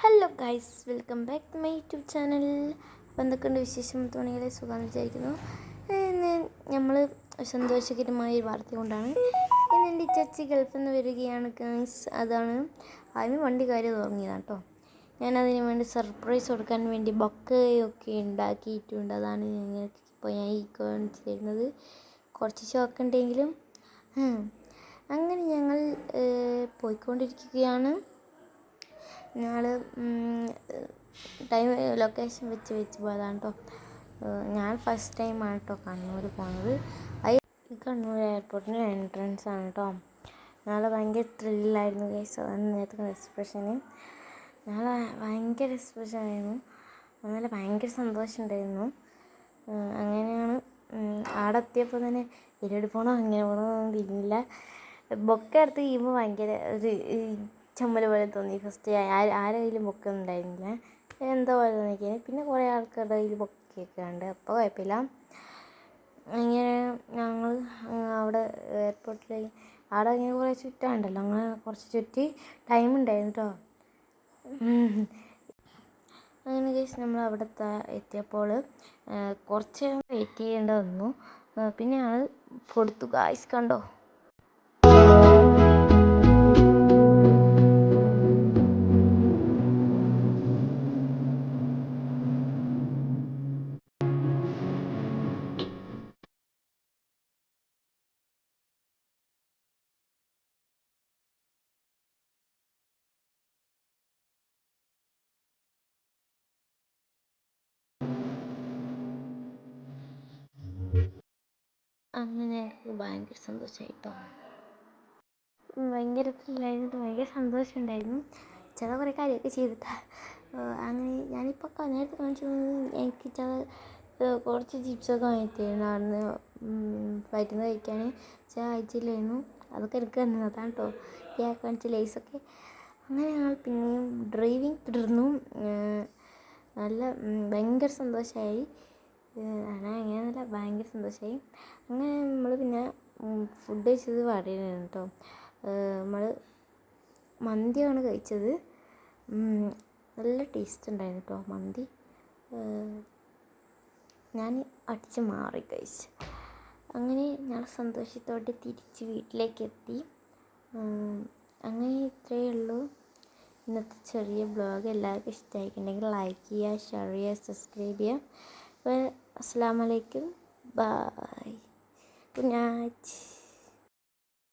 Hello guys, welcome back to my YouTube channel. അപ്പോൾ എന്തൊക്കെയുണ്ട് വിശേഷം? തുണികളെ സുഖമെന്ന് വിചാരിക്കുന്നു. ഇന്ന് നമ്മൾ സന്തോഷകരമായ ഒരു വാർത്ത കൊണ്ടാണ്. ഇന്ന് എൻ്റെ ചേച്ചി ഗൾഫിൽ നിന്ന് വരികയാണ് ഗൈസ്. അതാണ് അതിന് വണ്ടി കാര്യം തുടങ്ങിയതാണ് കേട്ടോ. ഞാനതിന് വേണ്ടി സർപ്രൈസ് കൊടുക്കാൻ വേണ്ടി ബൊക്കയൊക്കെ ഉണ്ടാക്കിയിട്ടുണ്ട്. അതാണ് ഞങ്ങൾക്ക് ഇപ്പോൾ ഞാൻ ഈ കാണിച്ചു തരുന്നത്. കുറച്ച് ഷോക്കുണ്ടെങ്കിലും അങ്ങനെ ഞങ്ങൾ പോയിക്കൊണ്ടിരിക്കുകയാണ്. ഞങ്ങൾ ലൊക്കേഷൻ വെച്ച് പോയതാണ് കേട്ടോ. ഞാൻ ഫസ്റ്റ് ടൈമാണ് കേട്ടോ കണ്ണൂർ പോകുന്നത്. കണ്ണൂർ എയർപോർട്ടിൻ്റെ എൻട്രൻസ് ആണ് കേട്ടോ. ഞങ്ങൾ ഭയങ്കര ത്രില്ലായിരുന്നു ഗൈസ്. അതാണ് നേരത്തെ എക്സ്പ്രഷന്. ഞങ്ങൾ ഭയങ്കര എക്സ്പ്രഷനായിരുന്നു. അതുപോലെ ഭയങ്കര സന്തോഷമുണ്ടായിരുന്നു. അങ്ങനെയാണ് അവിടെ എത്തിയപ്പോൾ തന്നെ ഇതിലൂടെ പോകണോ അങ്ങനെ പോകണോ തിരിഞ്ഞില്ല. ബൊക്കെ എടുത്ത് കഴിയുമ്പോൾ ഭയങ്കര ഒരു ചമ്മൽ പോലെ തോന്നി. ഫസ്റ്റ് ആരുടെ കയ്യിലും ബൊക്കെ ഉണ്ടായിരുന്നില്ല, എന്താ പോലെ തോന്നിക്കാൻ. പിന്നെ കുറേ ആൾക്കാരുടെ കയ്യിൽ ബൊക്കെയൊക്കെ ഉണ്ട്. അപ്പോൾ കുഴപ്പമില്ല. ഇങ്ങനെ ഞങ്ങൾ അവിടെ എയർപോർട്ടിൽ അവിടെ ഇങ്ങനെ കുറേ ചുറ്റാണ്ടല്ലോ, അങ്ങനെ കുറച്ച് ചുറ്റി ടൈം ഉണ്ടായിരുന്നു കേട്ടോ. അങ്ങനെ കേസ് നമ്മൾ അവിടെ എത്തിയപ്പോൾ കുറച്ച് വെയിറ്റ് ചെയ്യേണ്ടി വന്നു. പിന്നെ ഞങ്ങൾ കൊടുത്തു ഗായ്സ്, കണ്ടോ. അങ്ങനെ ഭയങ്കര സന്തോഷമായിട്ടോ. ഭയങ്കര ത്രില്ലായിരുന്നു, ഭയങ്കര സന്തോഷമുണ്ടായിരുന്നു. ചില കുറേ കാര്യമൊക്കെ ചെയ്തിട്ടാണ്. അങ്ങനെ ഞാനിപ്പോൾ നേരത്തെ കാണിച്ചു എനിക്ക് കുറച്ച് ചിപ്സൊക്കെ വാങ്ങിത്തരുന്നു അവിടുന്ന് ഫ്ലൈറ്റിൽ നിന്ന് കഴിക്കാൻ. ചില ആഴ്ചയിലായിരുന്നു അതൊക്കെ എനിക്ക് തന്നത്. അതാണ് കേട്ടോ ഞാൻ കാണിച്ച ലേസൊക്കെ. അങ്ങനെ ഞങ്ങൾ പിന്നെയും ഡ്രൈവിങ് തുടർന്നു. നല്ല ഭയങ്കര സന്തോഷമായി. അങ്ങനെയൊന്നുമില്ല, ഭയങ്കര സന്തോഷമായി. അങ്ങനെ നമ്മൾ പിന്നെ ഫുഡ് കഴിച്ചത് പറയുന്നത് കേട്ടോ. നമ്മൾ മന്തിയാണ് കഴിച്ചത്. നല്ല ടേസ്റ്റ് ഉണ്ടായിരുന്നു കേട്ടോ മന്തി. ഞാൻ അടിച്ച് മാറി കഴിച്ചു. അങ്ങനെ ഞാൻ സന്തോഷത്തോടെ തിരിച്ച് വീട്ടിലേക്ക് എത്തി. അങ്ങനെ ഇത്രയേ ഉള്ളൂ ഇന്നത്തെ ചെറിയ ബ്ലോഗ്. എല്ലാവർക്കും ഇഷ്ടമായിട്ടുണ്ടെങ്കിൽ ലൈക്ക് ചെയ്യുക, ഷെയർ ചെയ്യുക, സബ്സ്ക്രൈബ് ചെയ്യുക. അപ്പോൾ അസ്സലാമു അലൈക്കും, ബൈ, ഗുഡ് നൈറ്റ്.